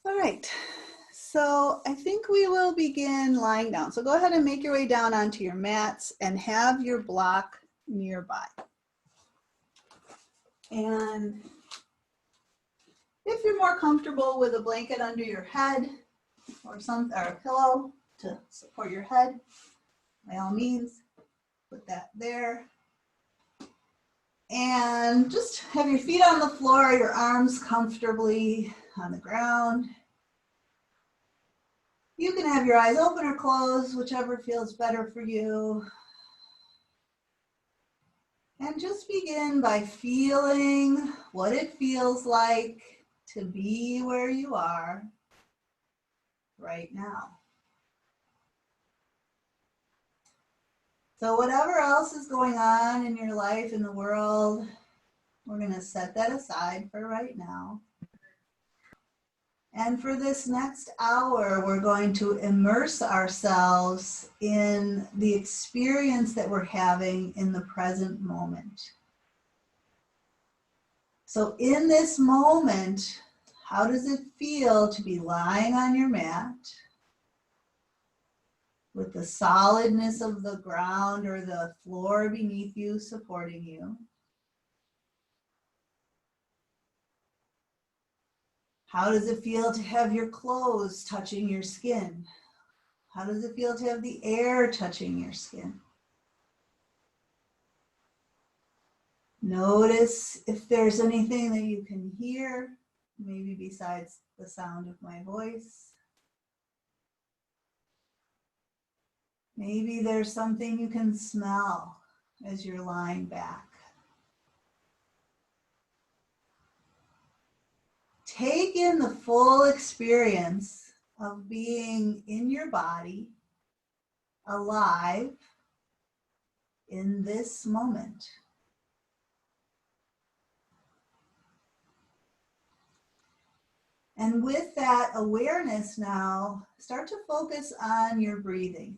All right, so I think we will begin lying down. So go ahead and make your way down onto your mats and have your block nearby. And if you're more comfortable with a blanket under your head or a pillow to support your head, by all means, put that there. And just have your feet on the floor, your arms comfortably on the ground. You can have your eyes open or closed, whichever feels better for you. And just begin by feeling what it feels like to be where you are right now. So whatever else is going on in your life, in the world, we're going to set that aside for right now. And for this next hour, we're going to immerse ourselves in the experience that we're having in the present moment. So in this moment, how does it feel to be lying on your mat with the solidness of the ground or the floor beneath you supporting you? How does it feel to have your clothes touching your skin? How does it feel to have the air touching your skin? Notice if there's anything that you can hear, maybe besides the sound of my voice. Maybe there's something you can smell as you're lying back. Take in the full experience of being in your body, alive in this moment. And with that awareness now, start to focus on your breathing.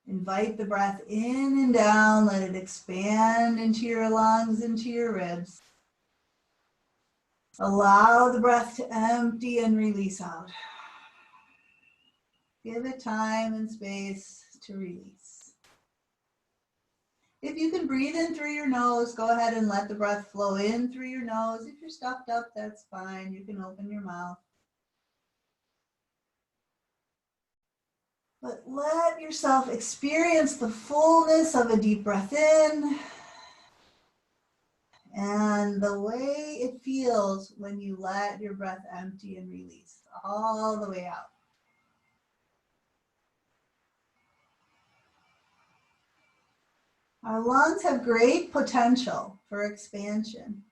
Invite the breath in and down, let it expand into your lungs, into your ribs. Allow the breath to empty and release out. Give it time and space to release. If you can breathe in through your nose, go ahead and let the breath flow in through your nose. If you're stuffed up, that's fine. You can open your mouth. But let yourself experience the fullness of a deep breath in and the way it feels when you let your breath empty and release all the way out. Our lungs have great potential for expansion,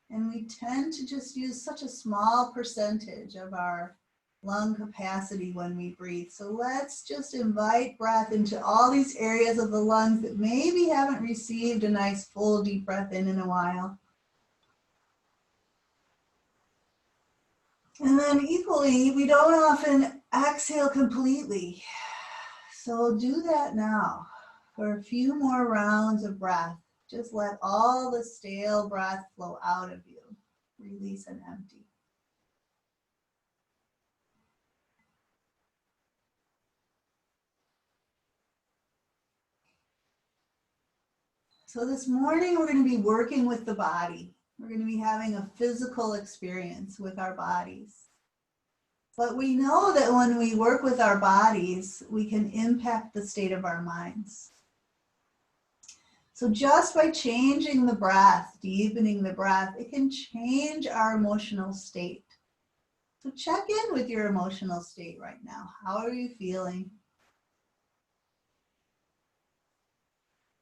and we tend to just use such a small percentage of our lung capacity when we breathe. So let's just invite breath into all these areas of the lungs that maybe haven't received a nice full deep breath in a while. And then equally, we don't often exhale completely. So do that now for a few more rounds of breath. Just let all the stale breath flow out of you. Release and empty. So this morning we're going to be working with the body. We're going to be having a physical experience with our bodies. But we know that when we work with our bodies, we can impact the state of our minds. So just by changing the breath, deepening the breath, it can change our emotional state. So check in with your emotional state right now. How are you feeling?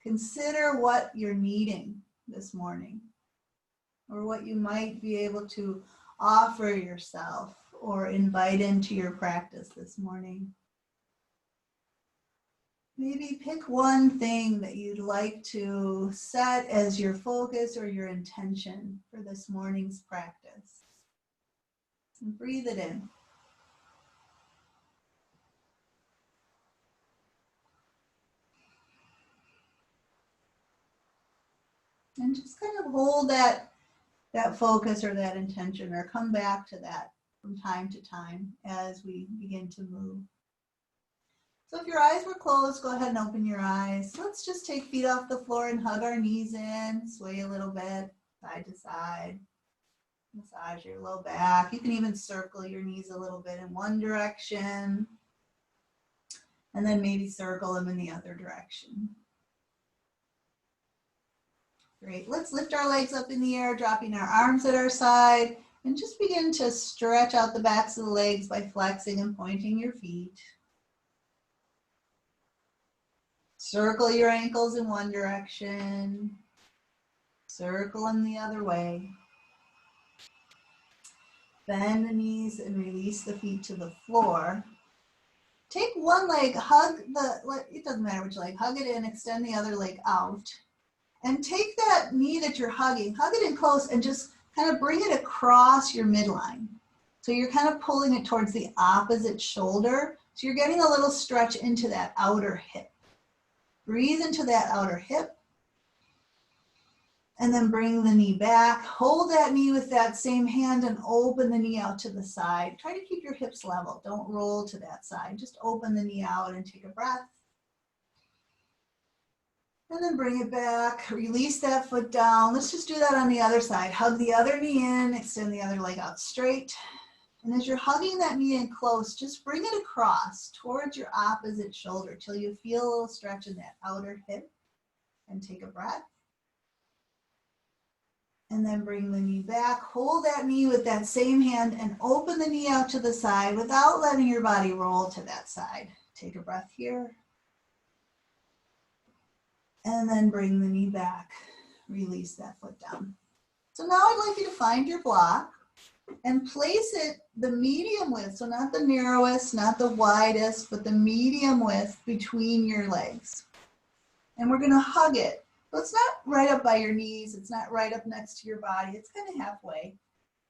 Consider what you're needing this morning, or what you might be able to offer yourself or invite into your practice this morning. Maybe pick one thing that you'd like to set as your focus or your intention for this morning's practice. And breathe it in. And just kind of hold that that focus or that intention, or come back to that from time to time as we begin to move. So if your eyes were closed, go ahead and open your eyes. Let's just take feet off the floor and hug our knees in, sway a little bit, side to side. Massage your low back. You can even circle your knees a little bit in one direction, and then maybe circle them in the other direction. Great. Let's lift our legs up in the air, dropping our arms at our side, and just begin to stretch out the backs of the legs by flexing and pointing your feet. Circle your ankles in one direction. Circle them the other way. Bend the knees and release the feet to the floor. Take one leg, hug it doesn't matter which leg, hug it in, extend the other leg out. And take that knee that you're hugging, hug it in close and just kind of bring it across your midline. So you're kind of pulling it towards the opposite shoulder. So you're getting a little stretch into that outer hip. Breathe into that outer hip. And then bring the knee back. Hold that knee with that same hand and open the knee out to the side. Try to keep your hips level. Don't roll to that side. Just open the knee out and take a breath. And then bring it back. Release that foot down. Let's just do that on the other side. Hug the other knee in. Extend the other leg out straight. And as you're hugging that knee in close, just bring it across towards your opposite shoulder till you feel a little stretch in that outer hip. And take a breath. And then bring the knee back. Hold that knee with that same hand and open the knee out to the side without letting your body roll to that side. Take a breath here. And then bring the knee back. Release that foot down. So now I'd like you to find your block and place it the medium width, so not the narrowest, not the widest, but the medium width between your legs. And we're gonna hug it. So it's not right up by your knees, it's not right up next to your body, it's kind of halfway.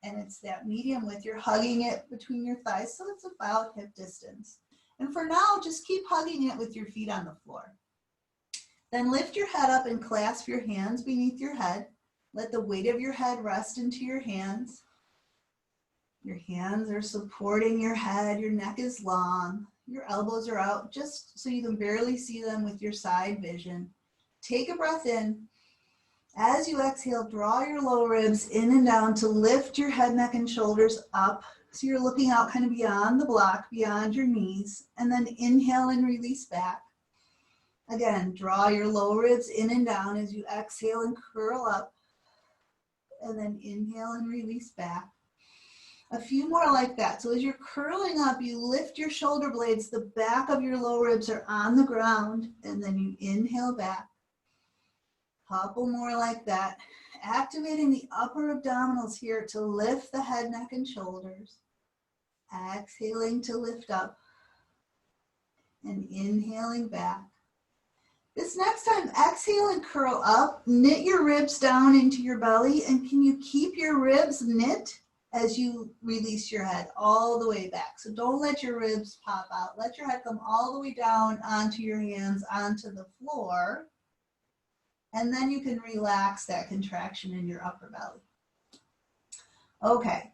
And it's that medium width, you're hugging it between your thighs, so it's about hip distance. And for now, just keep hugging it with your feet on the floor. Then lift your head up and clasp your hands beneath your head. Let the weight of your head rest into your hands. Your hands are supporting your head, your neck is long, your elbows are out just so you can barely see them with your side vision. Take a breath in. As you exhale, draw your low ribs in and down to lift your head, neck, and shoulders up. So you're looking out kind of beyond the block, beyond your knees, and then inhale and release back. Again, draw your low ribs in and down as you exhale and curl up, and then inhale and release back. A few more like that. So as you're curling up, you lift your shoulder blades, the back of your low ribs are on the ground, and then you inhale back. Couple more like that. Activating the upper abdominals here to lift the head, neck, and shoulders. Exhaling to lift up and inhaling back. This next time, exhale and curl up. Knit your ribs down into your belly, and can you keep your ribs knit as you release your head all the way back? So don't let your ribs pop out. Let your head come all the way down onto your hands, onto the floor. And then you can relax that contraction in your upper belly. Okay,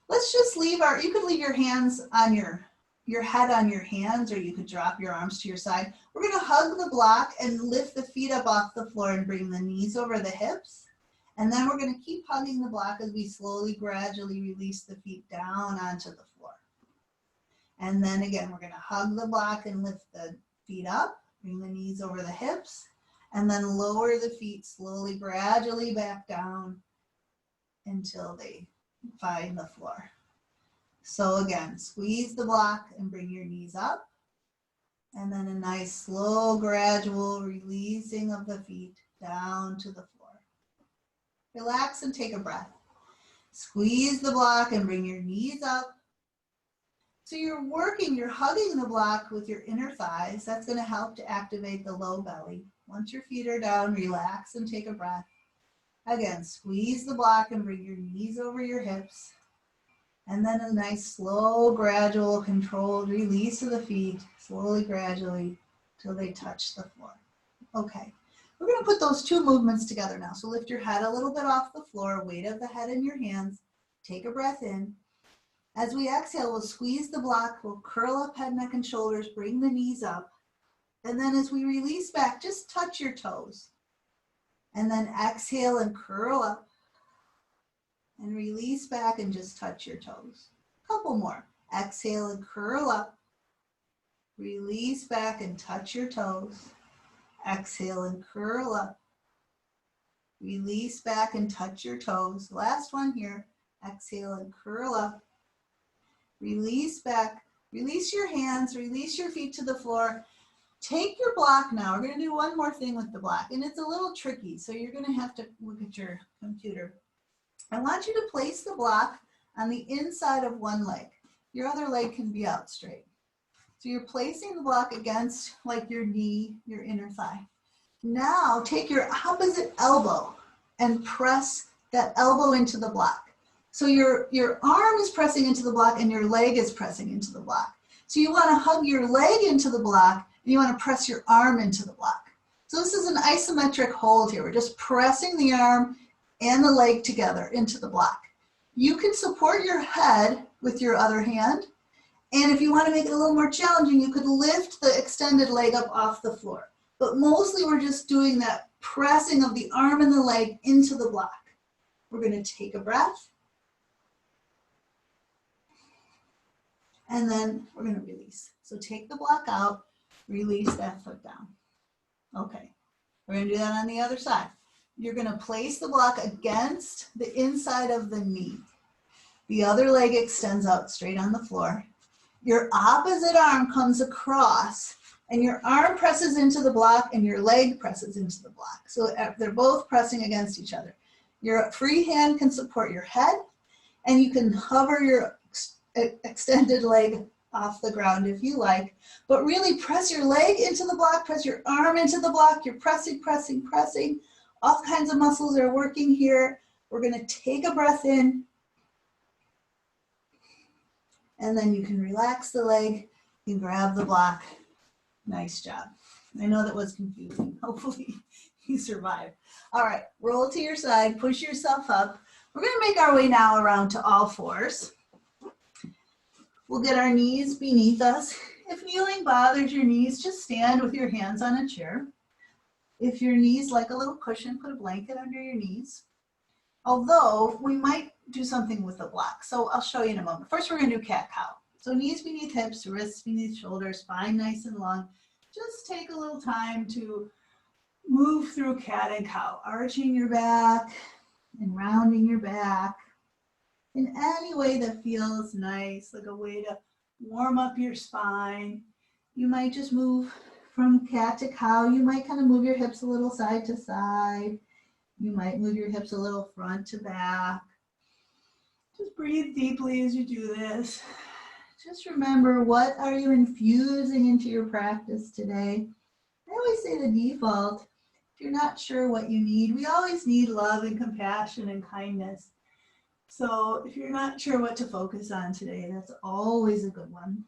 let's just leave you could leave your hands on your head on your hands, or you could drop your arms to your side. We're gonna hug the block and lift the feet up off the floor and bring the knees over the hips. And then we're gonna keep hugging the block as we slowly, gradually release the feet down onto the floor. And then again, we're gonna hug the block and lift the feet up, bring the knees over the hips, and then lower the feet slowly, gradually back down until they find the floor. So again, squeeze the block and bring your knees up. And then a nice, slow, gradual releasing of the feet down to the floor. Relax and take a breath. Squeeze the block and bring your knees up. So you're hugging the block with your inner thighs. That's going to help to activate the low belly. Once your feet are down, relax and take a breath. Again, squeeze the block and bring your knees over your hips. And then a nice, slow, gradual, controlled release of the feet, slowly, gradually, till they touch the floor. Okay. We're going to put those two movements together now. So lift your head a little bit off the floor, weight of the head in your hands. Take a breath in. As we exhale, we'll squeeze the block. We'll curl up head, neck, and shoulders. Bring the knees up. And then as we release back, just touch your toes. And then exhale and curl up. And release back and just touch your toes. A couple more. Exhale and curl up. Release back and touch your toes. Exhale and curl up. Release back and touch your toes. Last one here. Exhale and curl up. Release back. Release your hands. Release your feet to the floor. Take your block now. We're going to do one more thing with the block. And it's a little tricky, so you're going to have to look at your computer. I want you to place the block on the inside of one leg. Your other leg can be out straight. So you're placing the block against like your knee, your inner thigh. Now take your opposite elbow and press that elbow into the block. So your arm is pressing into the block and your leg is pressing into the block. So you want to hug your leg into the block and you want to press your arm into the block. So this is an isometric hold here. We're just pressing the arm and the leg together into the block. You can support your head with your other hand. And if you want to make it a little more challenging, you could lift the extended leg up off the floor. But mostly we're just doing that pressing of the arm and the leg into the block. We're going to take a breath. And then we're going to release. So take the block out, release that foot down. Okay, we're going to do that on the other side. You're going to place the block against the inside of the knee. The other leg extends out straight on the floor. Your opposite arm comes across and your arm presses into the block and your leg presses into the block. So they're both pressing against each other. Your free hand can support your head and you can hover your extended leg off the ground if you like, but really press your leg into the block, press your arm into the block. You're pressing, pressing, pressing. All kinds of muscles are working here. We're going to take a breath in. And then you can relax the leg, you can grab the block. Nice job. I know that was confusing. Hopefully you survived. All right, roll to your side, push yourself up. We're going to make our way now around to all fours. We'll get our knees beneath us. If kneeling bothers your knees, just stand with your hands on a chair. If your knees like a little cushion, put a blanket under your knees. Although we might do something with the block. So I'll show you in a moment. First, we're going to do cat-cow. So knees beneath hips, wrists beneath shoulders, spine nice and long. Just take a little time to move through cat and cow, arching your back and rounding your back in any way that feels nice, like a way to warm up your spine. You might just move from cat to cow. You might kind of move your hips a little side to side. You might move your hips a little front to back. Just breathe deeply as you do this. Just remember, what are you infusing into your practice today? I always say the default, if you're not sure what you need, we always need love and compassion and kindness. So if you're not sure what to focus on today, that's always a good one.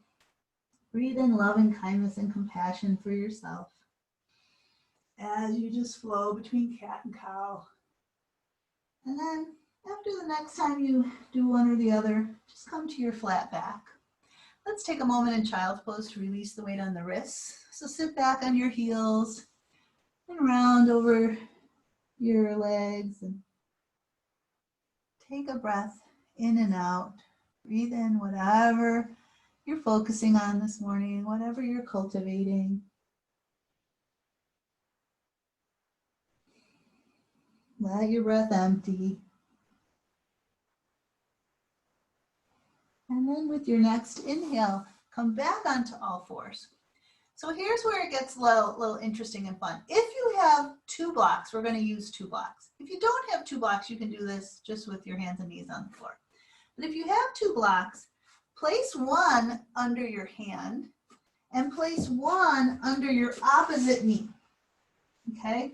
Breathe in love and kindness and compassion for yourself as you just flow between cat and cow. And then after the next time you do one or the other, just come to your flat back. Let's take a moment in child's pose to release the weight on the wrists. So sit back on your heels and round over your legs and take a breath in and out. Breathe in whatever you're focusing on this morning, whatever you're cultivating. Let your breath empty. And then with your next inhale, come back onto all fours. So here's where it gets a little interesting and fun. If you have two blocks, we're going to use two blocks. If you don't have two blocks, you can do this just with your hands and knees on the floor. But if you have two blocks, place one under your hand and place one under your opposite knee. Okay?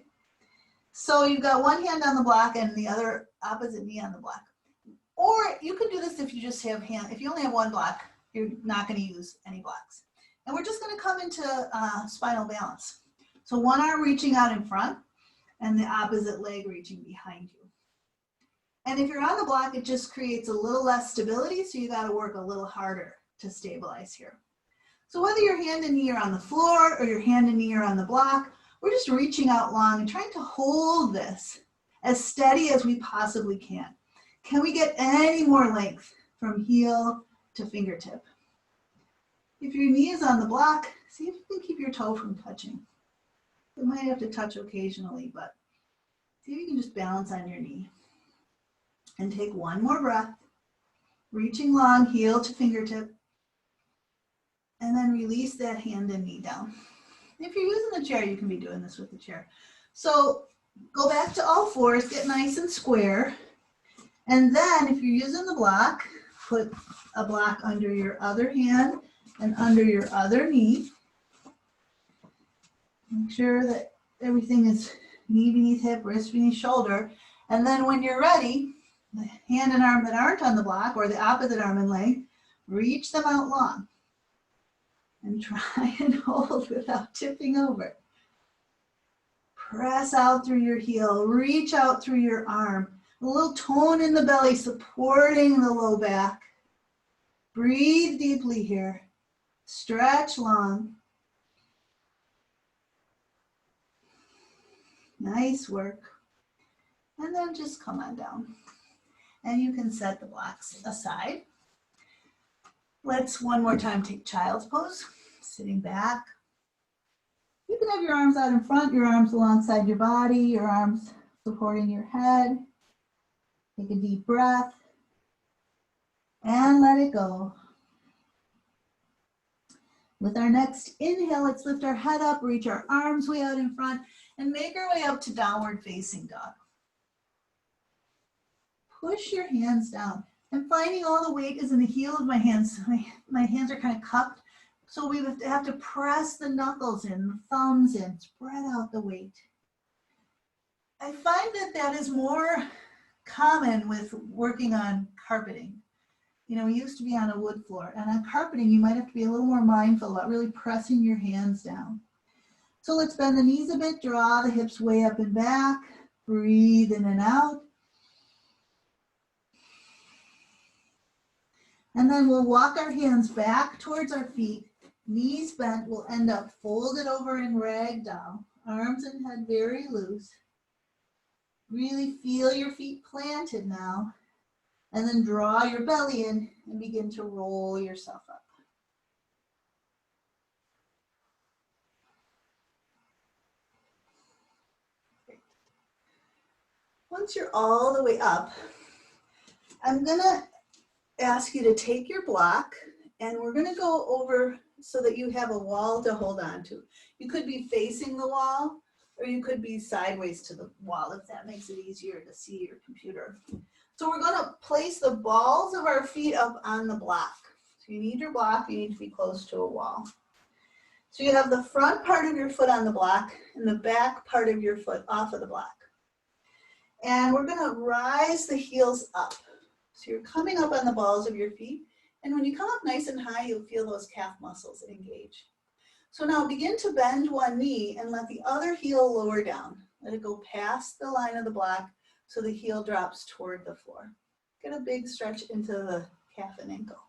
So you've got one hand on the block and the other opposite knee on the block. Or you can do this if you just have if you only have one block, you're not going to use any blocks. And we're just going to come into spinal balance. So one arm reaching out in front, and the opposite leg reaching behind you. And if you're on the block, it just creates a little less stability, so you got to work a little harder to stabilize here. So whether your hand and knee are on the floor or your hand and knee are on the block, we're just reaching out long and trying to hold this as steady as we possibly can. Can we get any more length from heel to fingertip? If your knee is on the block, see if you can keep your toe from touching. You might have to touch occasionally, but see if you can just balance on your knee. And take one more breath, reaching long, heel to fingertip, and then release that hand and knee down. If you're using the chair, you can be doing this with the chair. So go back to all fours, get nice and square. And then if you're using the block, put a block under your other hand and under your other knee. Make sure that everything is knee beneath hip, wrist beneath shoulder. And then when you're ready, the hand and arm that aren't on the block, or the opposite arm and leg, reach them out long. And try and hold without tipping over. Press out through your heel, reach out through your arm. A little tone in the belly supporting the low back. Breathe deeply here. Stretch long. Nice work. And then just come on down. And you can set the blocks aside. Let's one more time take child's pose, sitting back. You can have your arms out in front, your arms alongside your body, your arms supporting your head. Take a deep breath and let it go. With our next inhale, let's lift our head up, reach our arms way out in front, and make our way up to downward facing dog. Push your hands down. I'm finding all the weight is in the heel of my hands. My hands are kind of cupped, so we have to press the knuckles in, the thumbs in, spread out the weight. I find that that is more common with working on carpeting. You know, we used to be on a wood floor, and on carpeting, you might have to be a little more mindful about really pressing your hands down. So let's bend the knees a bit, draw the hips way up and back, breathe in and out. And then we'll walk our hands back towards our feet, knees bent. We'll end up folded over in ragdoll, arms and head very loose. Really feel your feet planted now. And then draw your belly in and begin to roll yourself up. Great. Once you're all the way up, I'm gonna ask you to take your block and we're going to go over so that you have a wall to hold on to. You could be facing the wall or you could be sideways to the wall if that makes it easier to see your computer. So we're going to place the balls of our feet up on the block. So you need your block, you need to be close to a wall. So you have the front part of your foot on the block and the back part of your foot off of the block. And we're going to rise the heels up. So you're coming up on the balls of your feet, and when you come up nice and high, you'll feel those calf muscles engage. So now begin to bend one knee and let the other heel lower down. Let it go past the line of the block so the heel drops toward the floor. Get a big stretch into the calf and ankle.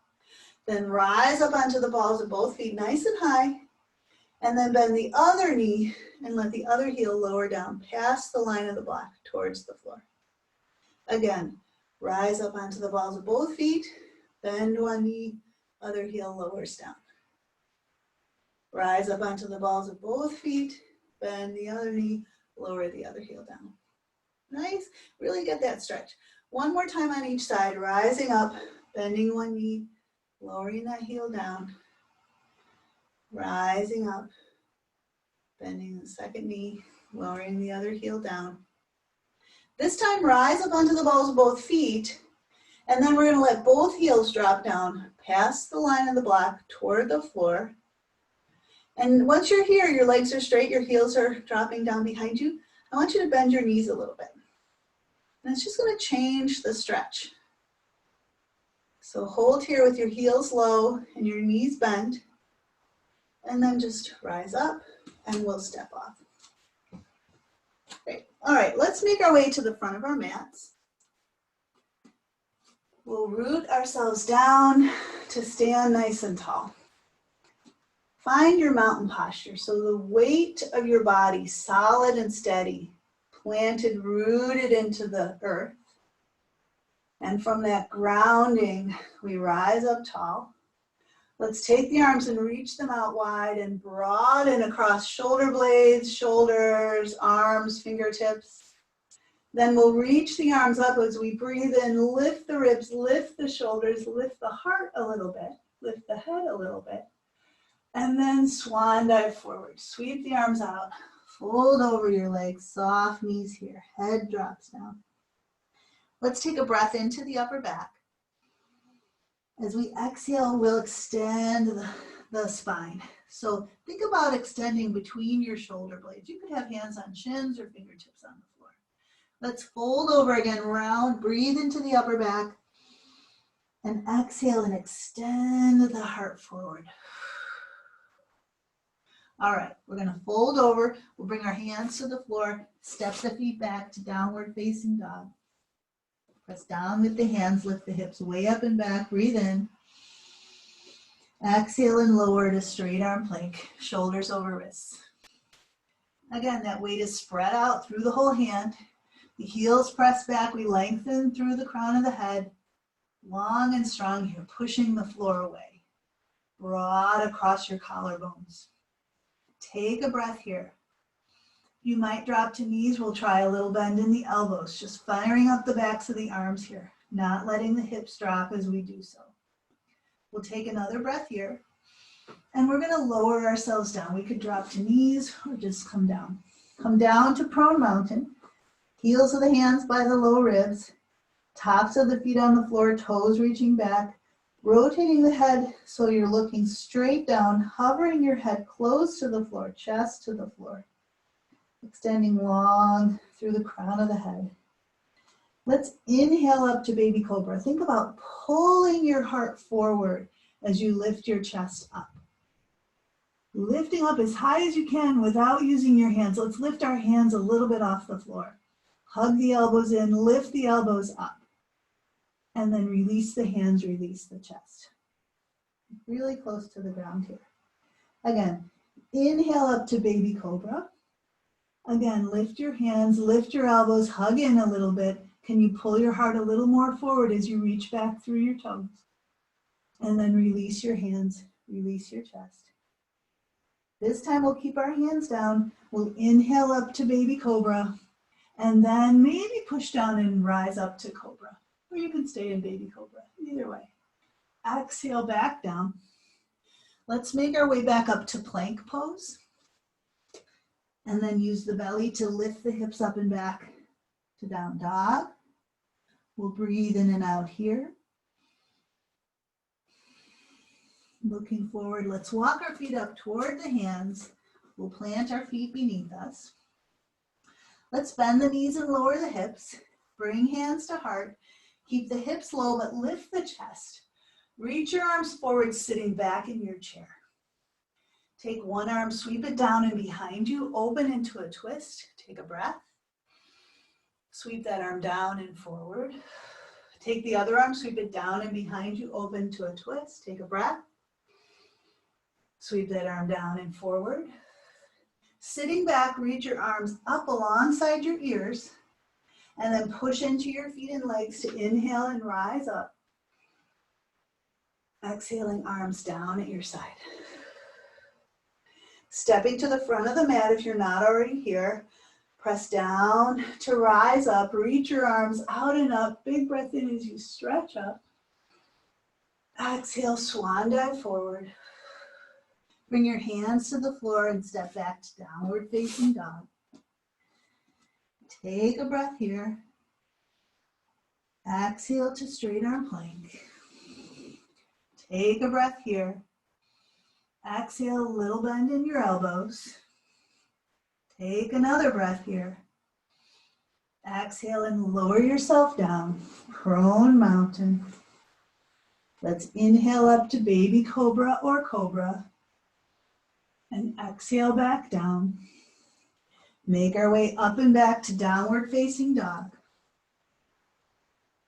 Then rise up onto the balls of both feet nice and high, and then bend the other knee and let the other heel lower down past the line of the block towards the floor. Again, rise up onto the balls of both feet, bend one knee, other heel lowers down. Rise up onto the balls of both feet, bend the other knee, lower the other heel down. Nice, really get that stretch. One more time on each side, rising up, bending one knee, lowering that heel down. Rising up, bending the second knee, lowering the other heel down. This time, rise up onto the balls of both feet, and then we're going to let both heels drop down past the line of the block toward the floor. And once you're here, your legs are straight, your heels are dropping down behind you. I want you to bend your knees a little bit. And it's just going to change the stretch. So hold here with your heels low and your knees bent, and then just rise up and we'll step off. Great. All right, let's make our way to the front of our mats. We'll root ourselves down to stand nice and tall. Find your mountain posture. So the weight of your body solid and steady, planted, rooted into the earth. And from that grounding, we rise up tall. Let's take the arms and reach them out wide and broaden across shoulder blades, shoulders, arms, fingertips. Then we'll reach the arms up as we breathe in, lift the ribs, lift the shoulders, lift the heart a little bit, lift the head a little bit. And then swan dive forward. Sweep the arms out, fold over your legs, soft knees here, head drops down. Let's take a breath into the upper back. As we exhale, we'll extend the spine. So think about extending between your shoulder blades. You could have hands on shins or fingertips on the floor. Let's fold over again, round, breathe into the upper back, and exhale and extend the heart forward. All right, we're gonna fold over. We'll bring our hands to the floor, step the feet back to downward facing dog. Press down with the hands, lift the hips way up and back, breathe in. Exhale and lower to straight arm plank, shoulders over wrists. Again, that weight is spread out through the whole hand. The heels press back, we lengthen through the crown of the head. Long and strong here, pushing the floor away. Broad across your collarbones. Take a breath here. You might drop to knees. We'll try a little bend in the elbows, just firing up the backs of the arms here, not letting the hips drop as we do so. We'll take another breath here, and we're gonna lower ourselves down. We could drop to knees or just come down. Come down to prone mountain, heels of the hands by the low ribs, tops of the feet on the floor, toes reaching back, rotating the head so you're looking straight down, hovering your head close to the floor, chest to the floor. Extending long through the crown of the head. Let's inhale up to baby cobra. Think about pulling your heart forward as you lift your chest up. Lifting up as high as you can without using your hands. Let's lift our hands a little bit off the floor. Hug the elbows in, lift the elbows up. And then release the hands, release the chest. Really close to the ground here. Again, inhale up to baby cobra. Again, lift your hands, lift your elbows, hug in a little bit. Can you pull your heart a little more forward as you reach back through your toes? And then release your hands, release your chest. This time we'll keep our hands down. We'll inhale up to baby cobra, and then maybe push down and rise up to cobra. Or you can stay in baby cobra, either way. Exhale back down. Let's make our way back up to plank pose. And then use the belly to lift the hips up and back to down dog. We'll breathe in and out here. Looking forward, let's walk our feet up toward the hands. We'll plant our feet beneath us. Let's bend the knees and lower the hips. Bring hands to heart. Keep the hips low, but lift the chest. Reach your arms forward, sitting back in your chair. Take one arm, sweep it down and behind you, open into a twist. Take a breath. Sweep that arm down and forward. Take the other arm, sweep it down and behind you, open to a twist. Take a breath. Sweep that arm down and forward. Sitting back, reach your arms up alongside your ears, and then push into your feet and legs to inhale and rise up. Exhaling, arms down at your side. Stepping to the front of the mat if you're not already here. Press down to rise up. Reach your arms out and up. Big breath in as you stretch up. Exhale, swan dive forward. Bring your hands to the floor and step back to downward facing dog. Take a breath here. Exhale to straight arm plank. Take a breath here. Exhale, a little bend in your elbows. Take another breath here. Exhale and lower yourself down. Prone mountain. Let's inhale up to baby cobra or cobra. And exhale back down. Make our way up and back to downward facing dog.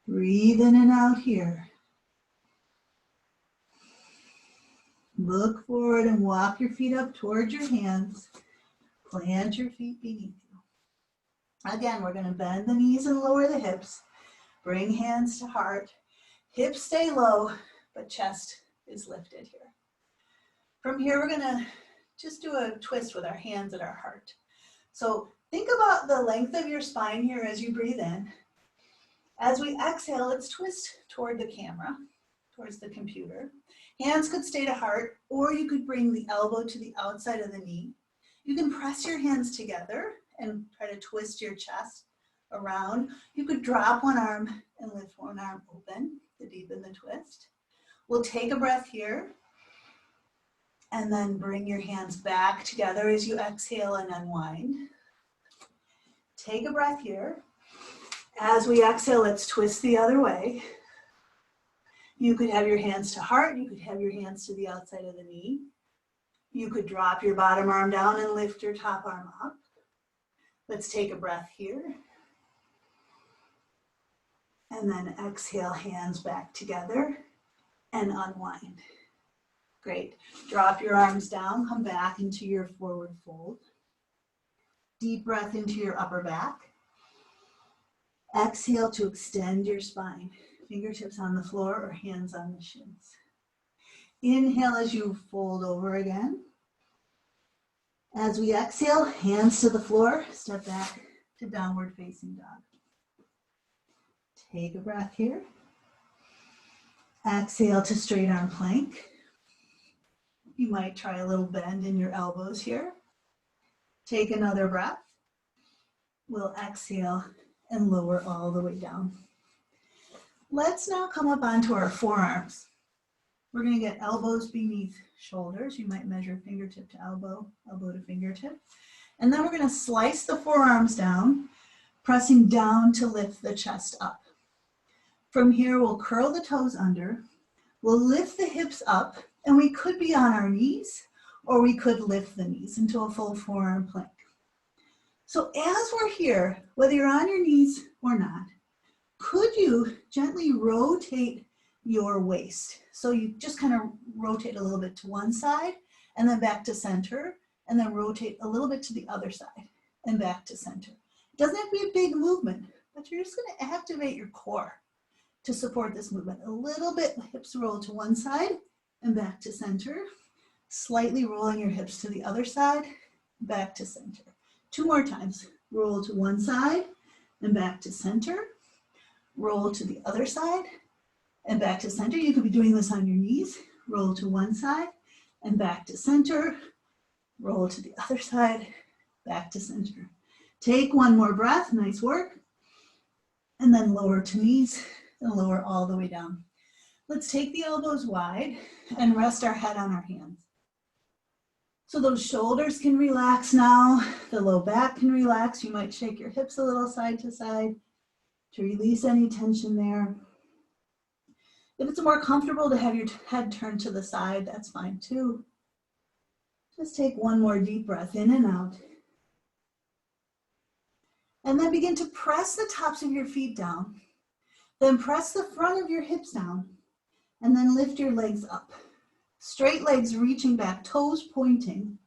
Breathe in and out here. Look forward and walk your feet up towards your hands. Plant your feet beneath you. Again, we're going to bend the knees and lower the hips. Bring hands to heart. Hips stay low, but chest is lifted here. From here, we're going to just do a twist with our hands at our heart. So think about the length of your spine here as you breathe in. As we exhale, let's twist toward the camera, towards the computer. Hands could stay to heart, or you could bring the elbow to the outside of the knee. You can press your hands together and try to twist your chest around. You could drop one arm and lift one arm open to deepen the twist. We'll take a breath here and then bring your hands back together as you exhale and unwind. Take a breath here. As we exhale, let's twist the other way. You could have your hands to heart. You could have your hands to the outside of the knee. You could drop your bottom arm down and lift your top arm up. Let's take a breath here. And then exhale, hands back together and unwind. Great. Drop your arms down, come back into your forward fold. Deep breath into your upper back. Exhale to extend your spine. Fingertips on the floor or hands on the shins. Inhale as you fold over again. As we exhale, hands to the floor, step back to downward facing dog. Take a breath here. Exhale to straight arm plank. You might try a little bend in your elbows here. Take another breath. We'll exhale and lower all the way down. Let's now come up onto our forearms. We're going to get elbows beneath shoulders. You might measure fingertip to elbow, elbow to fingertip. And then we're going to slice the forearms down, pressing down to lift the chest up. From here, we'll curl the toes under. We'll lift the hips up, and we could be on our knees, or we could lift the knees into a full forearm plank. So as we're here, whether you're on your knees or not, could you gently rotate your waist? So you just kind of rotate a little bit to one side and then back to center, and then rotate a little bit to the other side and back to center. It doesn't have to be a big movement, but you're just going to activate your core to support this movement. A little bit, hips roll to one side and back to center, slightly rolling your hips to the other side, back to center. 2 more times. Roll to one side and back to center. Roll to the other side and back to center. You could be doing this on your knees. Roll to one side and back to center. Roll to the other side, back to center. Take one more breath, nice work. And then lower to knees and lower all the way down. Let's take the elbows wide and rest our head on our hands. So those shoulders can relax now. The low back can relax. You might shake your hips a little side to side to release any tension there. If it's more comfortable to have your head turned to the side, that's fine too. Just take one more deep breath in and out. And then begin to press the tops of your feet down. Then press the front of your hips down. And then lift your legs up. Straight legs reaching back, toes pointing.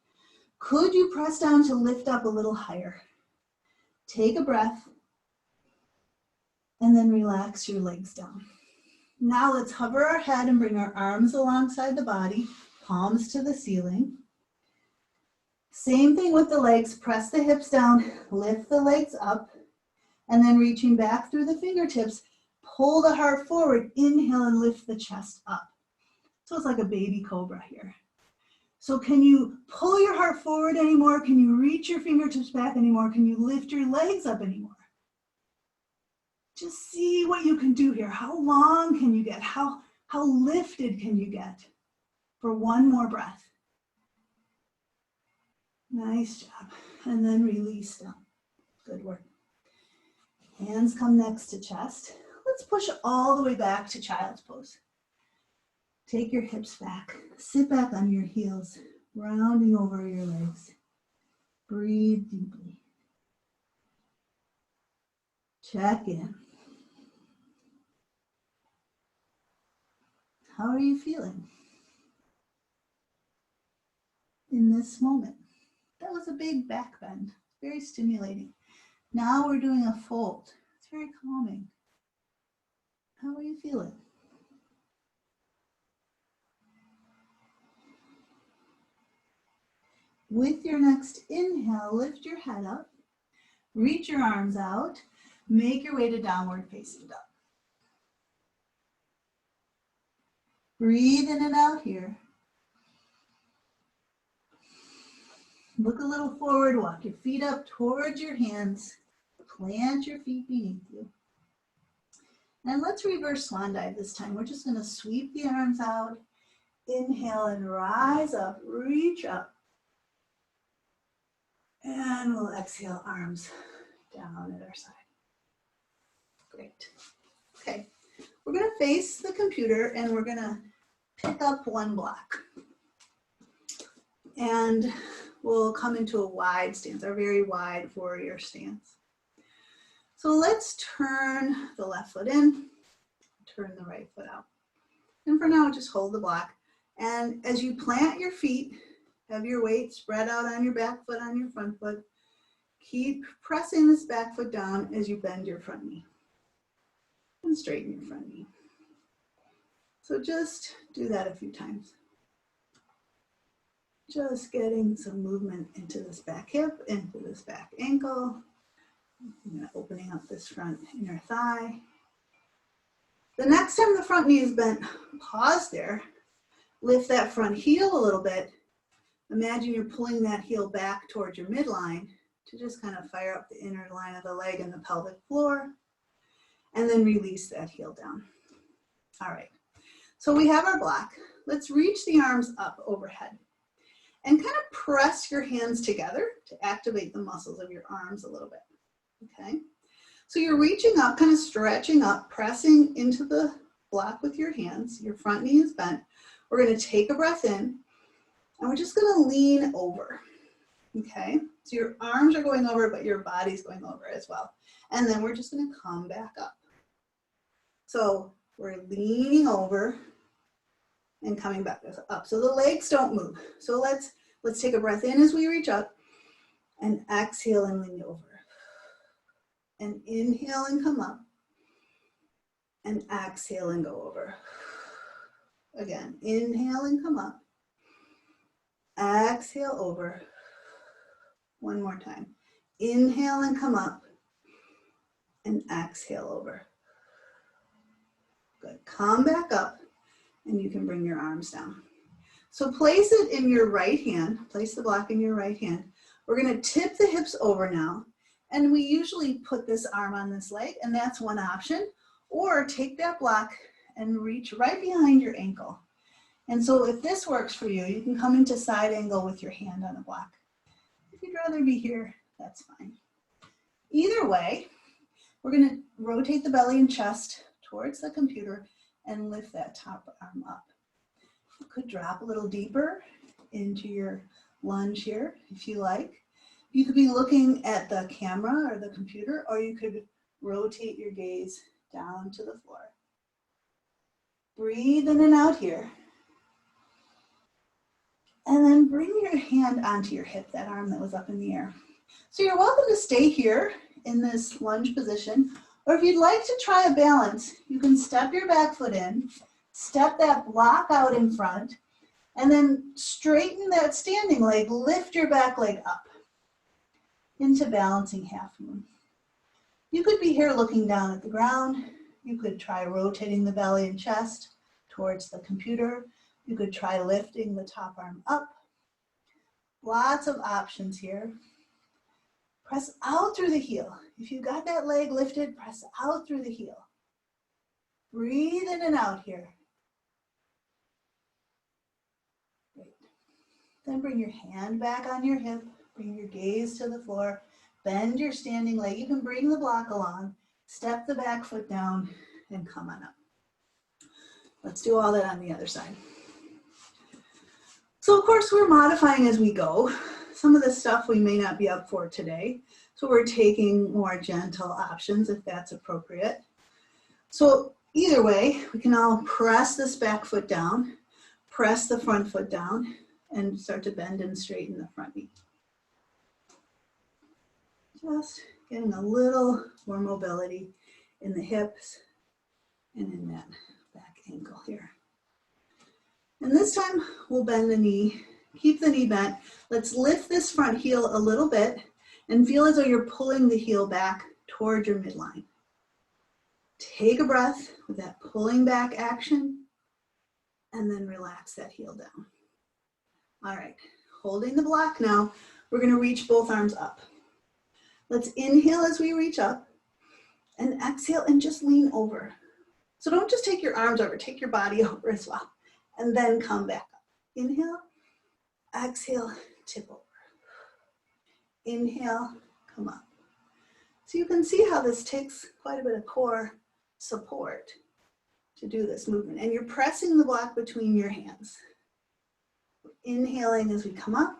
Could you press down to lift up a little higher? Take a breath. And then relax your legs down. Now let's hover our head and bring our arms alongside the body, palms to the ceiling. Same thing with the legs, press the hips down, lift the legs up, and then reaching back through the fingertips, pull the heart forward, inhale and lift the chest up. So it's like a baby cobra here. So can you pull your heart forward anymore? Can you reach your fingertips back anymore? Can you lift your legs up anymore? Just see what you can do here. How long can you get? How lifted can you get? For one more breath. Nice job. And then release down. Good work. Hands come next to chest. Let's push all the way back to child's pose. Take your hips back. Sit back on your heels, rounding over your legs. Breathe deeply. Check in. How are you feeling in this moment? That was a big back bend, very stimulating. Now we're doing a fold. It's very calming. How are you feeling? With your next inhale, lift your head up, reach your arms out, make your way to downward facing dog. Breathe in and out here. Look a little forward, walk your feet up towards your hands, plant your feet beneath you. And let's reverse swan dive this time. We're just gonna sweep the arms out, inhale and rise up, reach up. And we'll exhale, arms down at our side. Great. Okay, we're gonna face the computer and we're gonna pick up one block. And we'll come into a wide stance, our very wide warrior stance. So let's turn the left foot in, turn the right foot out. And for now, just hold the block. And as you plant your feet, have your weight spread out on your back foot, on your front foot. Keep pressing this back foot down as you bend your front knee. And straighten your front knee. So just do that a few times. Just getting some movement into this back hip, into this back ankle. Opening up this front inner thigh. The next time the front knee is bent, pause there. Lift that front heel a little bit. Imagine you're pulling that heel back towards your midline to just kind of fire up the inner line of the leg and the pelvic floor. And then release that heel down. All right, so we have our block. Let's reach the arms up overhead. And kind of press your hands together to activate the muscles of your arms a little bit. Okay, so you're reaching up, kind of stretching up, pressing into the block with your hands. Your front knee is bent. We're going to take a breath in, and we're just going to lean over. Okay, so your arms are going over, but your body's going over as well. And then we're just going to come back up. So we're leaning over and coming back up. So the legs don't move. So let's take a breath in as we reach up, and exhale and lean over. And inhale and come up. And exhale and go over. Again, inhale and come up. Exhale over. One more time. Inhale and come up. And exhale over. Good. Come back up. And you can bring your arms down. So place it in your right hand. Place the block in your right hand. We're going to tip the hips over now. And we usually put this arm on this leg, and that's one option. Or take that block and reach right behind your ankle. And so if this works for you, you can come into side angle with your hand on the block. If you'd rather be here, that's fine. Either way, we're going to rotate the belly and chest towards the computer and lift that top arm up. You could drop a little deeper into your lunge here if you like. You could be looking at the camera or the computer, or you could rotate your gaze down to the floor. Breathe in and out here. And then bring your hand onto your hip, that arm that was up in the air. So you're welcome to stay here in this lunge position, or if you'd like to try a balance, you can step your back foot in, step that block out in front, and then straighten that standing leg, lift your back leg up into balancing half moon. You could be here looking down at the ground. You could try rotating the belly and chest towards the computer. You could try lifting the top arm up. Lots of options here. Press out through the heel. If you got that leg lifted, press out through the heel. Breathe in and out here. Great. Then bring your hand back on your hip. Bring your gaze to the floor. Bend your standing leg. You can bring the block along. Step the back foot down and come on up. Let's do all that on the other side. So of course we're modifying as we go. Some of the stuff we may not be up for today. So we're taking more gentle options if that's appropriate. So either way, we can all press this back foot down, press the front foot down, and start to bend and straighten the front knee. Just getting a little more mobility in the hips and in that back ankle here. And this time we'll bend the knee, keep the knee bent. Let's lift this front heel a little bit and feel as though you're pulling the heel back towards your midline. Take a breath with that pulling back action and then relax that heel down. All right, holding the block now, we're gonna reach both arms up. Let's inhale as we reach up and exhale and just lean over. So don't just take your arms over, take your body over as well. And then come back up. Inhale, exhale, tip over. Inhale, come up. So you can see how this takes quite a bit of core support to do this movement. And you're pressing the block between your hands. We're inhaling as we come up.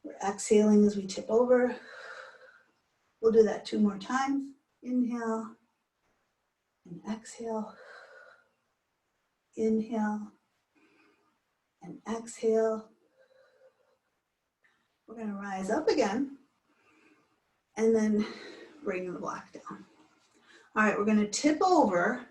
We're exhaling as we tip over. We'll do that 2 more times. Inhale and exhale. Inhale and exhale. We're going to rise up again and then bring the block down. All right, we're going to tip over,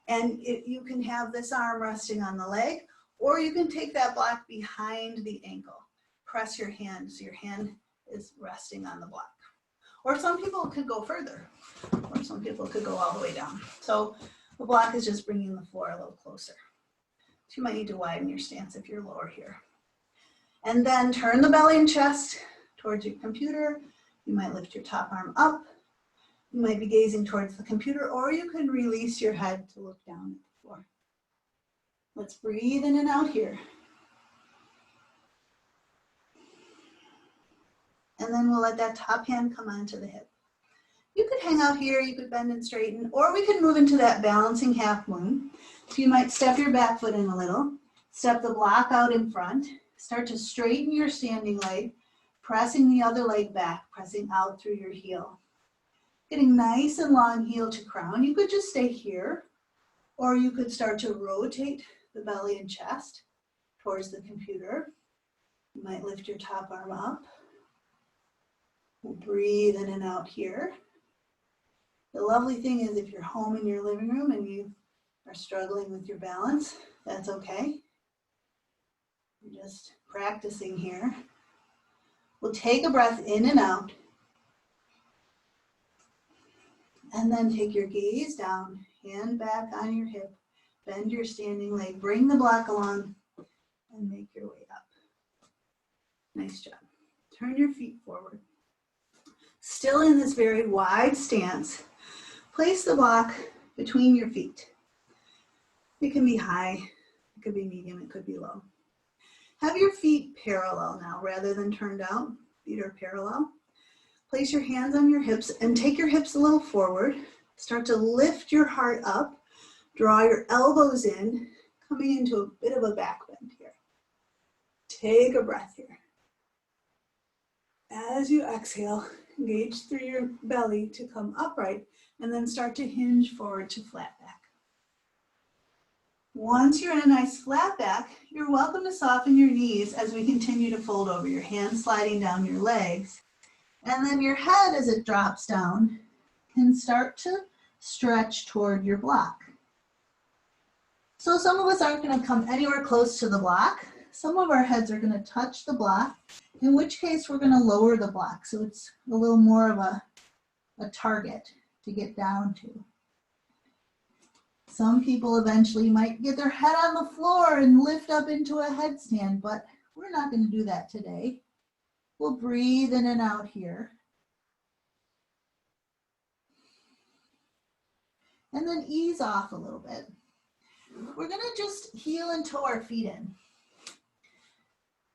and you can have this arm resting on the leg, or you can take that block behind the ankle. Press your hand so your hand is resting on the block. Or some people could go further, or some people could go all the way down. So the block is just bringing the floor a little closer. So you might need to widen your stance if you're lower here. And then turn the belly and chest towards your computer. You might lift your top arm up. You might be gazing towards the computer, or you can release your head to look down at the floor. Let's breathe in and out here. And then we'll let that top hand come onto the hip. You could hang out here, you could bend and straighten, or we could move into that balancing half moon. So you might step your back foot in a little, step the block out in front, start to straighten your standing leg, pressing the other leg back, pressing out through your heel. Getting nice and long heel to crown. You could just stay here, or you could start to rotate the belly and chest towards the computer. You might lift your top arm up. We'll breathe in and out here. The lovely thing is if you're home in your living room and you are struggling with your balance, that's okay. You're just practicing here. We'll take a breath in and out. And then take your gaze down, hand back on your hip, bend your standing leg, bring the block along, and make your way up. Nice job. Turn your feet forward. Still in this very wide stance, place the block between your feet. It can be high, it could be medium, it could be low. Have your feet parallel now rather than turned out. Feet are parallel. Place your hands on your hips and take your hips a little forward. Start to lift your heart up. Draw your elbows in, coming into a bit of a back bend here. Take a breath here. As you exhale, engage through your belly to come upright and then start to hinge forward to flat back. Once you're in a nice flat back, you're welcome to soften your knees as we continue to fold over, your hands sliding down your legs. And then your head, as it drops down, can start to stretch toward your block. So some of us aren't going to come anywhere close to the block. Some of our heads are going to touch the block, in which case we're going to lower the block so it's a little more of a target to get down to. Some people eventually might get their head on the floor and lift up into a headstand, but we're not going to do that today. We'll breathe in and out here. And then ease off a little bit. We're going to just heel and toe our feet in.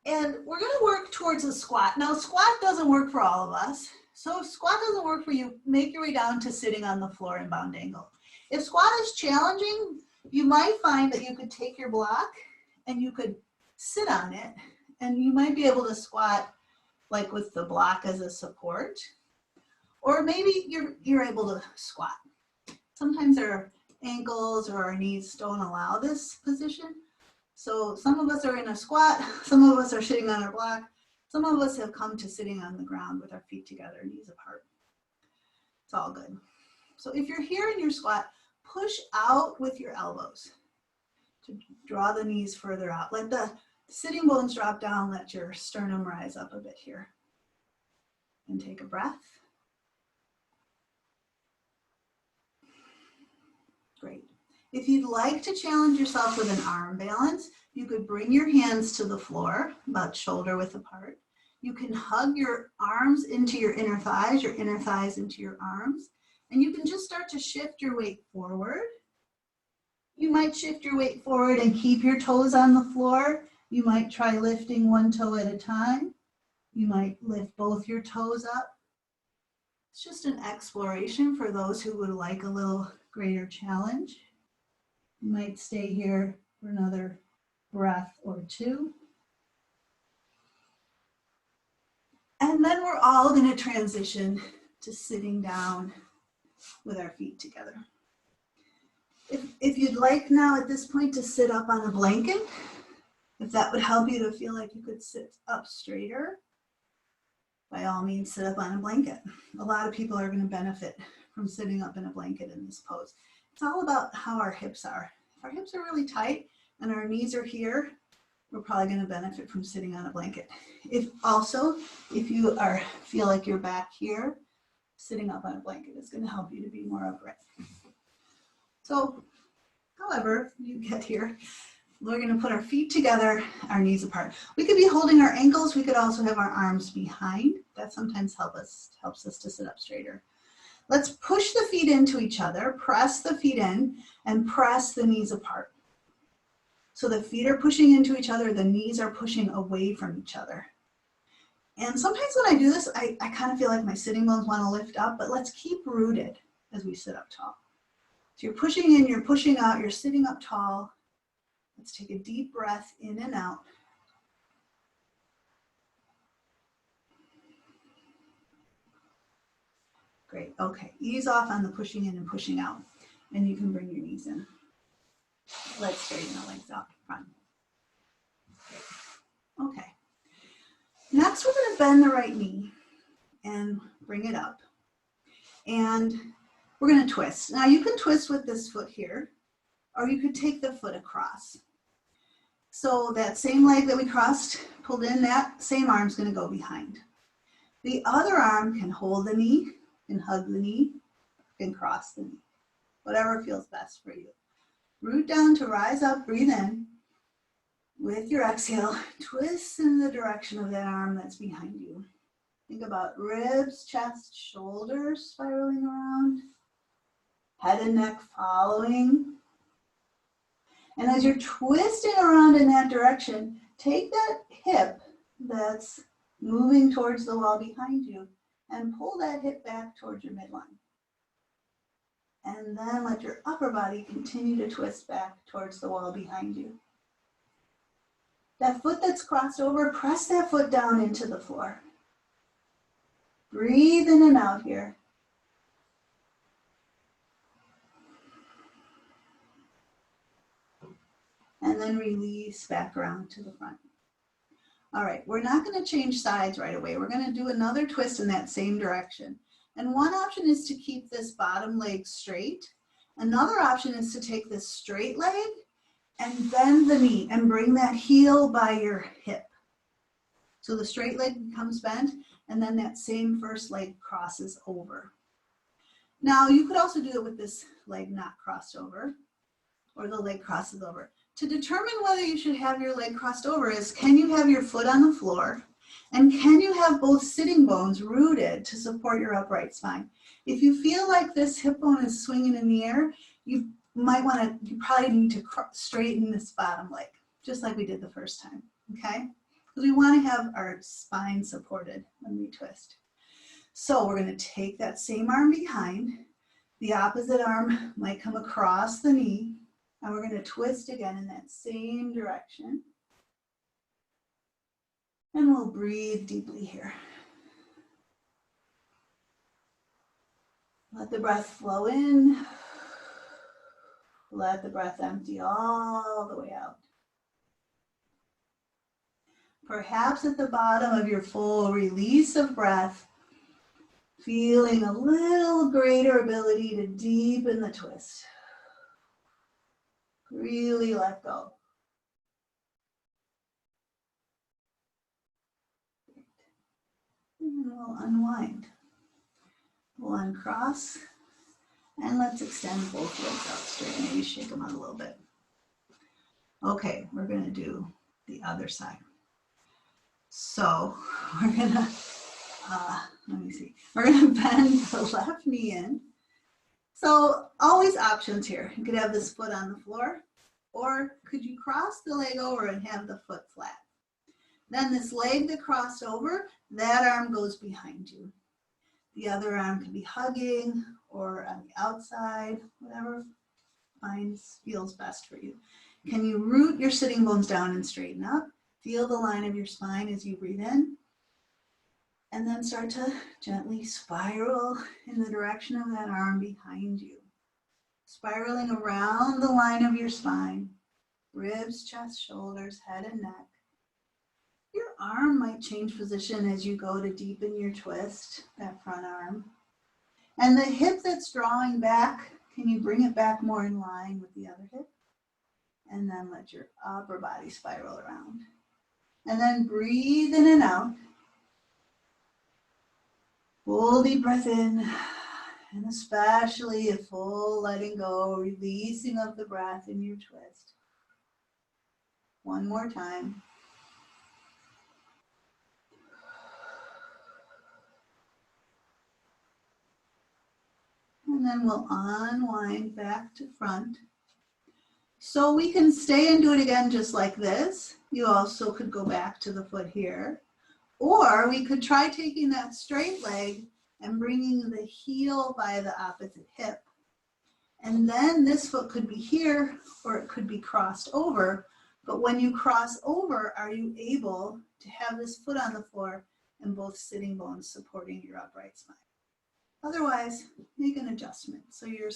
And we're going to work towards a squat. Now, squat doesn't work for all of us. So if squat doesn't work for you, make your way down to sitting on the floor in bound angle. If squat is challenging, you might find that you could take your block and you could sit on it, and you might be able to squat like with the block as a support. Or maybe you're able to squat. Sometimes our ankles or our knees don't allow this position. So some of us are in a squat, some of us are sitting on our block, some of us have come to sitting on the ground with our feet together, knees apart. It's all good. So if you're here in your squat, push out with your elbows to draw the knees further out. Let the sitting bones drop down, let your sternum rise up a bit here. And take a breath. Great. If you'd like to challenge yourself with an arm balance, you could bring your hands to the floor, about shoulder width apart. You can hug your arms into your inner thighs into your arms, and you can just start to shift your weight forward. You might shift your weight forward and keep your toes on the floor. You might try lifting one toe at a time. You might lift both your toes up. It's just an exploration for those who would like a little greater challenge. You might stay here for another breath or two. And then we're all going to transition to sitting down with our feet together. If you'd like now at this point to sit up on a blanket, if that would help you to feel like you could sit up straighter, by all means sit up on a blanket. A lot of people are going to benefit from sitting up in a blanket in this pose. It's all about how our hips are. If our hips are really tight and our knees are here, we're probably going to benefit from sitting on a blanket. If you feel like you're back here, sitting up on a blanket is going to help you to be more upright. So, however you get here, we're going to put our feet together, our knees apart. We could be holding our ankles. We could also have our arms behind. That sometimes helps us to sit up straighter. Let's push the feet into each other, press the feet in, and press the knees apart. So the feet are pushing into each other, the knees are pushing away from each other. And sometimes when I do this, I kind of feel like my sitting bones want to lift up, but let's keep rooted as we sit up tall. So you're pushing in, you're pushing out, you're sitting up tall. Let's take a deep breath in and out. Great, okay, ease off on the pushing in and pushing out, and you can bring your knees in. Let's straighten the legs out front. Okay, next we're going to bend the right knee and bring it up. And we're going to twist. Now you can twist with this foot here, or you could take the foot across. So that same leg that we crossed, pulled in, that same arm's going to go behind. The other arm can hold the knee, can hug the knee, can cross the knee. Whatever feels best for you. Root down to rise up, breathe in. With your exhale, twist in the direction of that arm that's behind you. Think about ribs, chest, shoulders spiraling around. Head and neck following. And as you're twisting around in that direction, take that hip that's moving towards the wall behind you and pull that hip back towards your midline. And then let your upper body continue to twist back towards the wall behind you. That foot that's crossed over, press that foot down into the floor. Breathe in and out here. And then release back around to the front. All right, we're not going to change sides right away. We're going to do another twist in that same direction. And one option is to keep this bottom leg straight. Another option is to take this straight leg and bend the knee and bring that heel by your hip. So the straight leg becomes bent, and then that same first leg crosses over. Now you could also do it with this leg not crossed over, or the leg crosses over. To determine whether you should have your leg crossed over is, can you have your foot on the floor, and can you have both sitting bones rooted to support your upright spine? If you feel like this hip bone is swinging in the air, you probably need to straighten this bottom leg, just like we did the first time, okay? Because we want to have our spine supported when we twist. So we're going to take that same arm behind. The opposite arm might come across the knee. And we're going to twist again in that same direction. And we'll breathe deeply here. Let the breath flow in. Let the breath empty all the way out. Perhaps at the bottom of your full release of breath, feeling a little greater ability to deepen the twist. Really let go. And then we'll unwind. We'll uncross. And let's extend both legs out straight. Maybe shake them out a little bit. Okay, we're going to do the other side. So we're going to, let me see. We're going to bend the left knee in. So always options here. You could have this foot on the floor, or could you cross the leg over and have the foot flat? Then this leg that crossed over, that arm goes behind you. The other arm could be hugging or on the outside, whatever feels best for you. Can you root your sitting bones down and straighten up? Feel the line of your spine as you breathe in. And then start to gently spiral in the direction of that arm behind you. Spiraling around the line of your spine. Ribs, chest, shoulders, head, and neck. Your arm might change position as you go to deepen your twist, that front arm. And the hip that's drawing back, can you bring it back more in line with the other hip? And then let your upper body spiral around. And then breathe in and out. Full deep breath in, and especially a full letting go, releasing of the breath in your twist. One more time. And then we'll unwind back to front. So we can stay and do it again just like this. You also could go back to the foot here. Or we could try taking that straight leg and bringing the heel by the opposite hip. And then this foot could be here, or it could be crossed over. But when you cross over, are you able to have this foot on the floor and both sitting bones supporting your upright spine? Otherwise, make an adjustment so your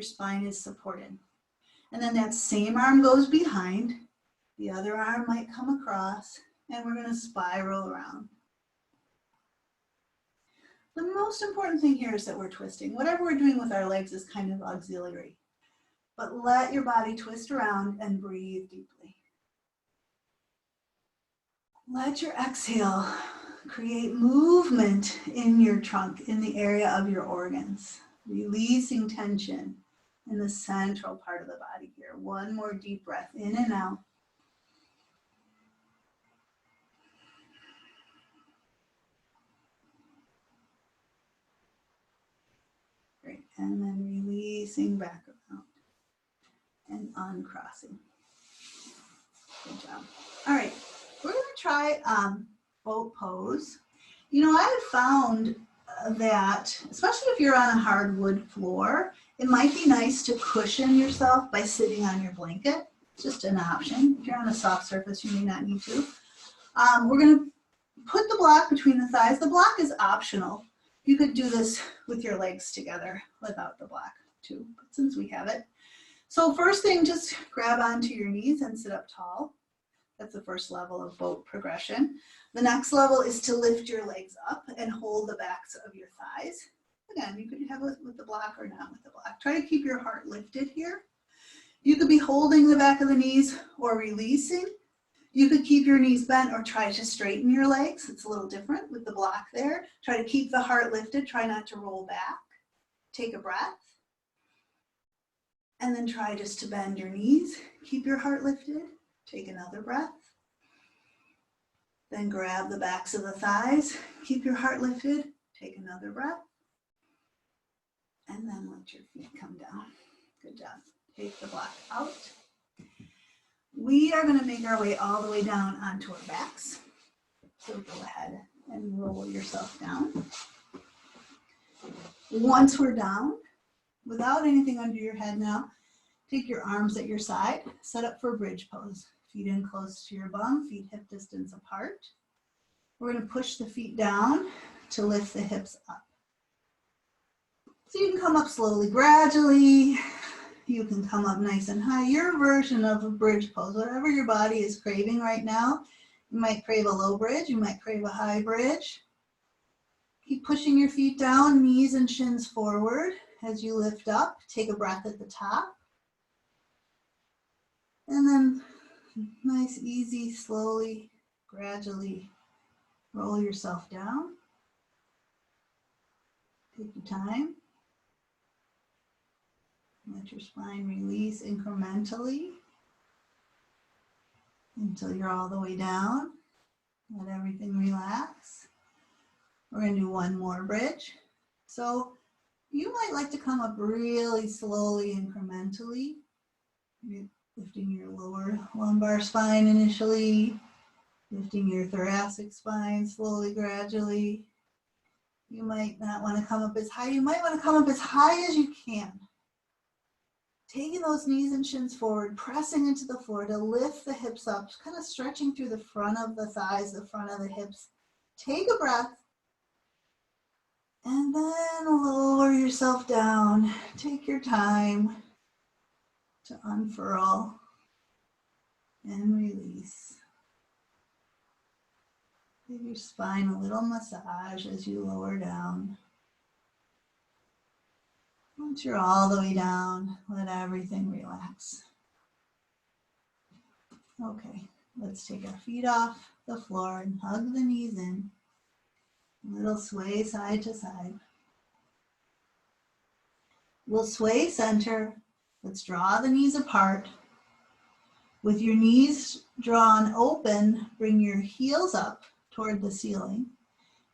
spine is supported. And then that same arm goes behind. The other arm might come across, and we're going to spiral around. The most important thing here is that we're twisting. Whatever we're doing with our legs is kind of auxiliary. But let your body twist around and breathe deeply. Let your exhale create movement in your trunk, in the area of your organs, releasing tension in the central part of the body here. One more deep breath in and out. Great, and then releasing back around and uncrossing. Good job. All right, we're gonna try boat pose. You know, I have found that, especially if you're on a hardwood floor, it might be nice to cushion yourself by sitting on your blanket. It's just an option. If you're on a soft surface, you may not need to. We're gonna put the block between the thighs. The block is optional. You could do this with your legs together without the block too, but since we have it. So first thing, just grab onto your knees and sit up tall. That's the first level of boat progression. The next level is to lift your legs up and hold the backs of your thighs. Again, you could have it with the block or not with the block. Try to keep your heart lifted here. You could be holding the back of the knees or releasing. You could keep your knees bent or try to straighten your legs. It's a little different with the block there. Try to keep the heart lifted. Try not to roll back. Take a breath. And then try just to bend your knees. Keep your heart lifted. Take another breath. Then grab the backs of the thighs. Keep your heart lifted. Take another breath. And then let your feet come down. Good job. Take the block out. We are going to make our way all the way down onto our backs. So go ahead and roll yourself down. Once we're down, without anything under your head now, take your arms at your side, set up for bridge pose. Feet in close to your bum, feet hip distance apart. We're going to push the feet down to lift the hips up. So you can come up slowly, gradually. You can come up nice and high. Your version of a bridge pose, whatever your body is craving right now. You might crave a low bridge, you might crave a high bridge. Keep pushing your feet down, knees and shins forward as you lift up. Take a breath at the top. And then nice, easy, slowly, gradually roll yourself down. Take your time. Let your spine release incrementally until you're all the way down. Let everything relax. We're going to do one more bridge. So you might like to come up really slowly, incrementally. You're lifting your lower lumbar spine initially, lifting your thoracic spine slowly, gradually. You might not want to come up as high. You might want to come up as high as you can. Taking those knees and shins forward, pressing into the floor to lift the hips up, kind of stretching through the front of the thighs, the front of the hips. Take a breath. And then lower yourself down. Take your time to unfurl and release. Give your spine a little massage as you lower down. Once you're all the way down, let everything relax. Okay, let's take our feet off the floor and hug the knees in. A little sway side to side. We'll sway center. Let's draw the knees apart. With your knees drawn open, bring your heels up toward the ceiling.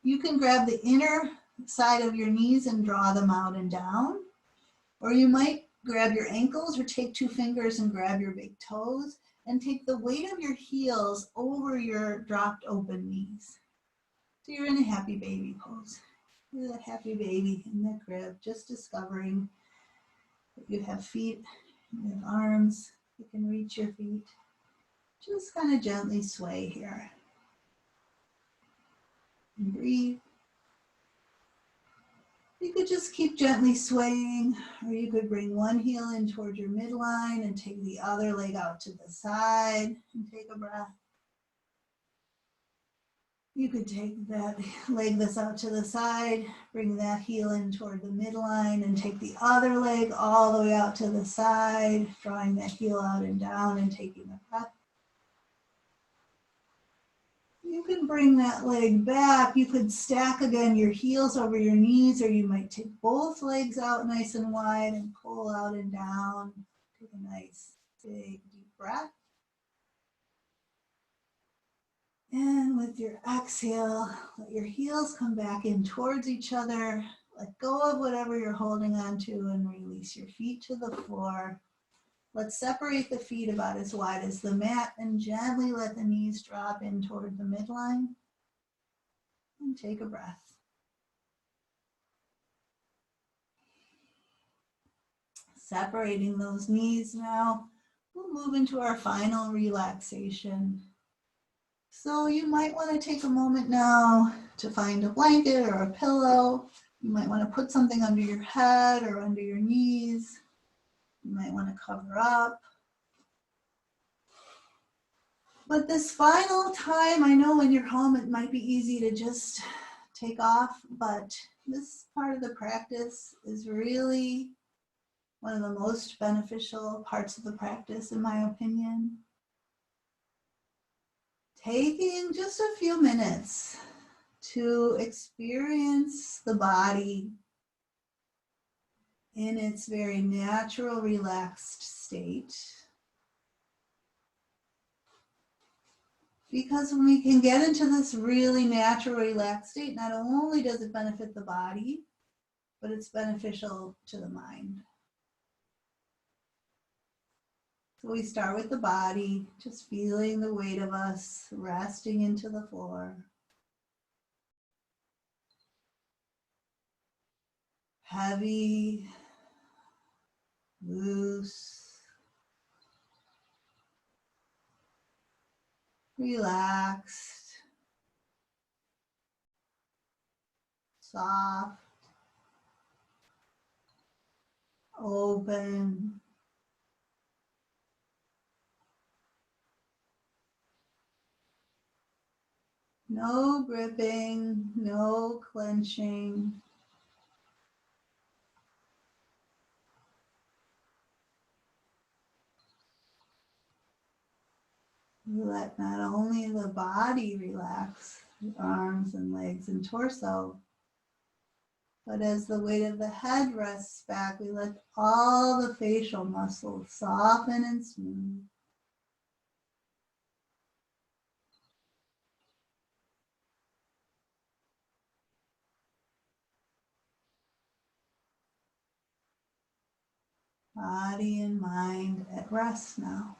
You can grab the inner side of your knees and draw them out and down. Or you might grab your ankles or take two fingers and grab your big toes and take the weight of your heels over your dropped open knees. So you're in a happy baby pose. You're that happy baby in the crib, just discovering that you have feet, you have arms, you can reach your feet. Just kind of gently sway here. And breathe. You could just keep gently swaying, or you could bring one heel in toward your midline and take the other leg out to the side and take a breath. You could take that leg that's out to the side, bring that heel in toward the midline and take the other leg all the way out to the side, drawing that heel out and down and taking a breath. You can bring that leg back. You could stack again your heels over your knees, or you might take both legs out nice and wide and pull out and down. Take a nice big deep breath. And with your exhale, let your heels come back in towards each other. Let go of whatever you're holding on to and release your feet to the floor. Let's separate the feet about as wide as the mat and gently let the knees drop in toward the midline. And take a breath. Separating those knees now, we'll move into our final relaxation. So you might want to take a moment now to find a blanket or a pillow. You might want to put something under your head or under your knees. You might want to cover up. But this final time, I know when you're home it might be easy to just take off, but this part of the practice is really one of the most beneficial parts of the practice, in my opinion. Taking just a few minutes to experience the body in its very natural, relaxed state. Because when we can get into this really natural, relaxed state, not only does it benefit the body, but it's beneficial to the mind. So we start with the body, just feeling the weight of us resting into the floor. Heavy, loose, relaxed, soft, open. No gripping, no clenching. You let not only the body relax, the arms and legs and torso, but as the weight of the head rests back, we let all the facial muscles soften and smooth. Body and mind at rest now.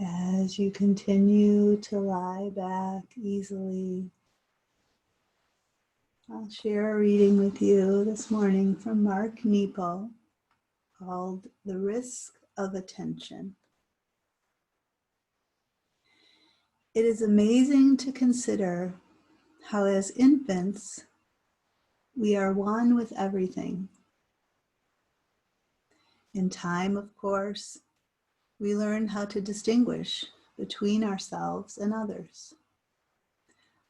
As you continue to lie back easily, I'll share a reading with you this morning from Mark Nepo called The Risk of Attention. It is amazing to consider how, as infants, we are one with everything. In time, of course, we learn how to distinguish between ourselves and others,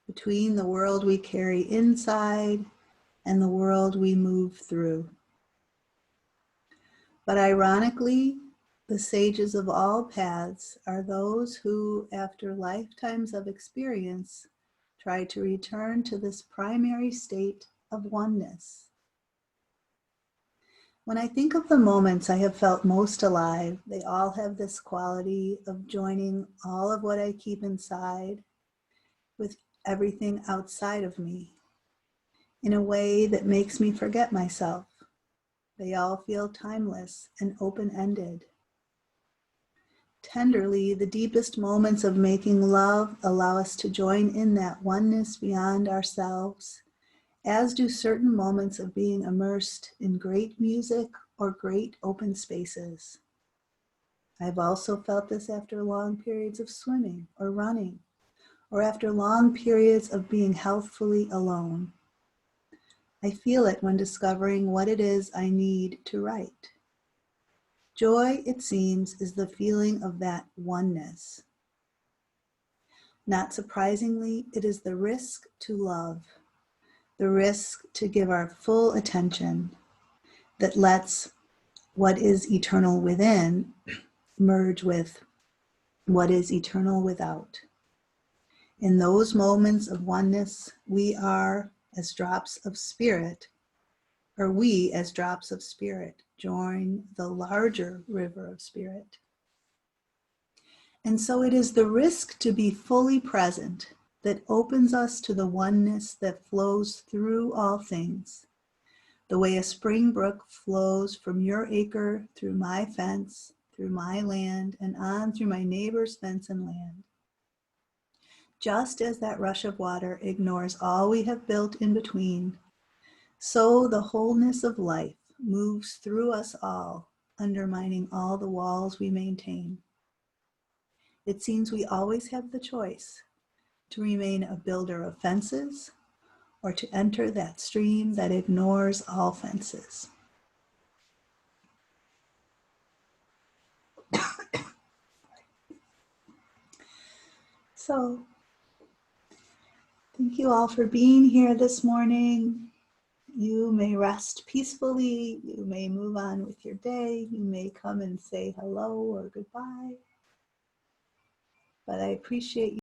between the world we carry inside and the world we move through. But ironically, the sages of all paths are those who, after lifetimes of experience, try to return to this primary state of oneness. When I think of the moments I have felt most alive, they all have this quality of joining all of what I keep inside with everything outside of me in a way that makes me forget myself. They all feel timeless and open-ended. Tenderly, the deepest moments of making love allow us to join in that oneness beyond ourselves, as do certain moments of being immersed in great music or great open spaces. I've also felt this after long periods of swimming or running, or after long periods of being healthfully alone. I feel it when discovering what it is I need to write. Joy, it seems, is the feeling of that oneness. Not surprisingly, it is the risk to love, the risk to give our full attention that lets what is eternal within merge with what is eternal without. In those moments of oneness, we are as drops of spirit, or we as drops of spirit join the larger river of spirit. And so it is the risk to be fully present that opens us to the oneness that flows through all things, the way a spring brook flows from your acre through my fence, through my land, and on through my neighbor's fence and land. Just as that rush of water ignores all we have built in between, so the wholeness of life moves through us all, undermining all the walls we maintain. It seems we always have the choice to remain a builder of fences or to enter that stream that ignores all fences. So, thank you all for being here this morning. You may rest peacefully. You may move on with your day. You may come and say hello or goodbye. But I appreciate you.